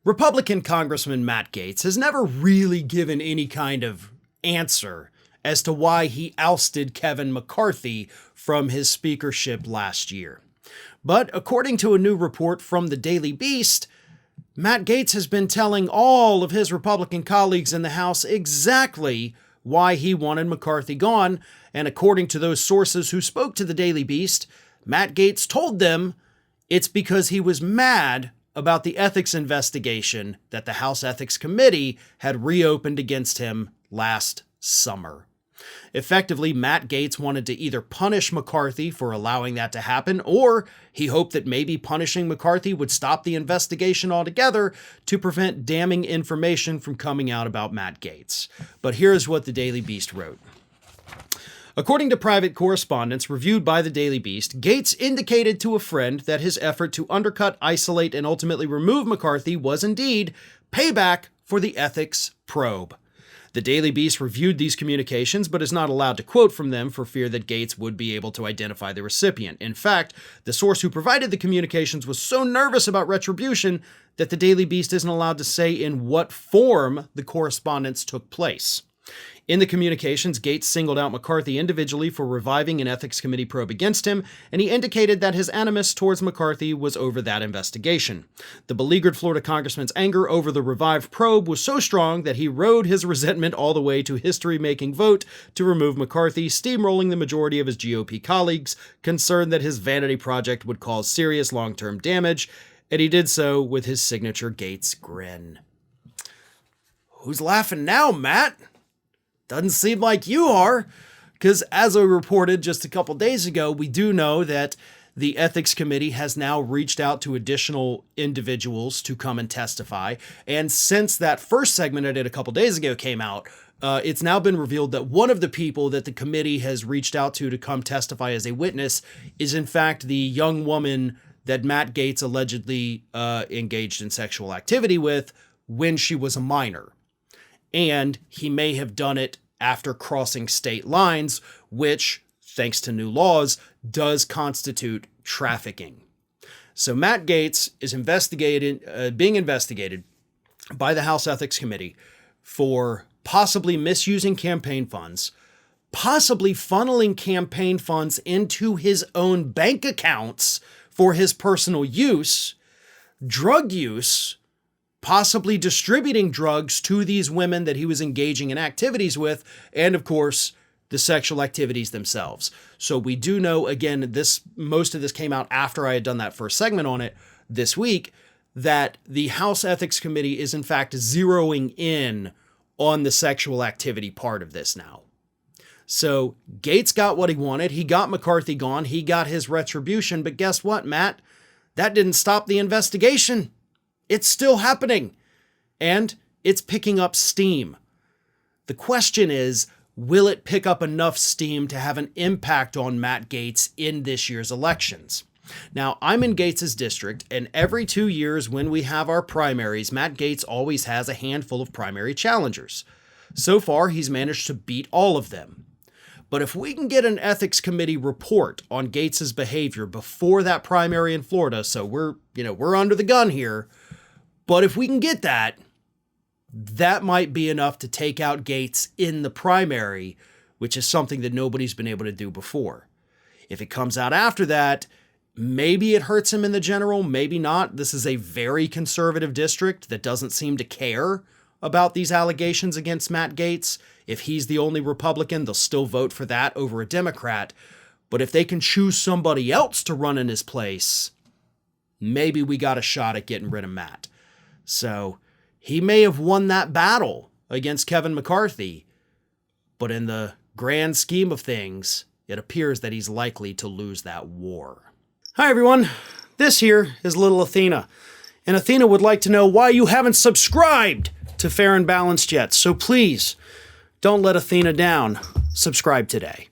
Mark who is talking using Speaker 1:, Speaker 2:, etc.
Speaker 1: Republican Congressman Matt Gaetz has never really given any kind of answer as to why he ousted Kevin McCarthy from his speakership last year. But according to a new report from the Daily Beast, Matt Gaetz has been telling all of his Republican colleagues in the House exactly why he wanted McCarthy gone, and according to those sources who spoke to the Daily Beast, Matt Gaetz told them it's because he was mad about the ethics investigation that the House Ethics Committee had reopened against him last summer. Effectively, Matt Gaetz wanted to either punish McCarthy for allowing that to happen, or he hoped that maybe punishing McCarthy would stop the investigation altogether to prevent damning information from coming out about Matt Gaetz. But here's what the Daily Beast wrote. According to private correspondence reviewed by the Daily Beast, Gaetz indicated to a friend that his effort to undercut, isolate, and ultimately remove McCarthy was indeed payback for the ethics probe. The Daily Beast reviewed these communications, but is not allowed to quote from them for fear that Gaetz would be able to identify the recipient. In fact, the source who provided the communications was so nervous about retribution that the Daily Beast isn't allowed to say in what form the correspondence took place. In the communications, Gaetz singled out McCarthy individually for reviving an ethics committee probe against him, and he indicated that his animus towards McCarthy was over that investigation. The beleaguered Florida congressman's anger over the revived probe was so strong that he rode his resentment all the way to history-making vote to remove McCarthy, steamrolling the majority of his GOP colleagues, concerned that his vanity project would cause serious long-term damage, and he did so with his signature Gaetz grin. Who's laughing now, Matt? Doesn't seem like you are, because as I reported just a couple days ago, we do know that the Ethics Committee has now reached out to additional individuals to come and testify. And since that first segment I did a couple days ago came out, it's now been revealed that one of the people that the committee has reached out to come testify as a witness is in fact the young woman that Matt Gaetz allegedly engaged in sexual activity with when she was a minor. And he may have done it after crossing state lines, which, thanks to new laws, does constitute trafficking. So Matt Gaetz is being investigated by the House Ethics Committee for possibly misusing campaign funds, possibly funneling campaign funds into his own bank accounts for his personal use, drug use, possibly distributing drugs to these women that he was engaging in activities with, and of course, the sexual activities themselves. So we do know, again, most of this came out after I had done that first segment on it this week, that the House Ethics Committee is in fact zeroing in on the sexual activity part of this now. So Gaetz got what he wanted. He got McCarthy gone. He got his retribution. But guess what, Matt? That didn't stop the investigation. It's still happening, and it's picking up steam. The question is, will it pick up enough steam to have an impact on Matt Gaetz in this year's elections? Now, I'm in Gaetz's district, and every 2 years when we have our primaries, Matt Gaetz always has a handful of primary challengers. So far, he's managed to beat all of them. But if we can get an ethics committee report on Gaetz's behavior before that primary in Florida, so we're under the gun here, but if we can get that, that might be enough to take out Gaetz in the primary, which is something that nobody's been able to do before. If it comes out after that, maybe it hurts him in the general, maybe not. This is a very conservative district that doesn't seem to care about these allegations against Matt Gaetz. If he's the only Republican, they'll still vote for that over a Democrat. But if they can choose somebody else to run in his place, maybe we got a shot at getting rid of Matt. So he may have won that battle against Kevin McCarthy, but in the grand scheme of things, it appears that he's likely to lose that war. Hi, everyone. This here is little Athena, and Athena would like to know why you haven't subscribed to Fair and Balanced yet. So please, don't let Athena down. Subscribe today.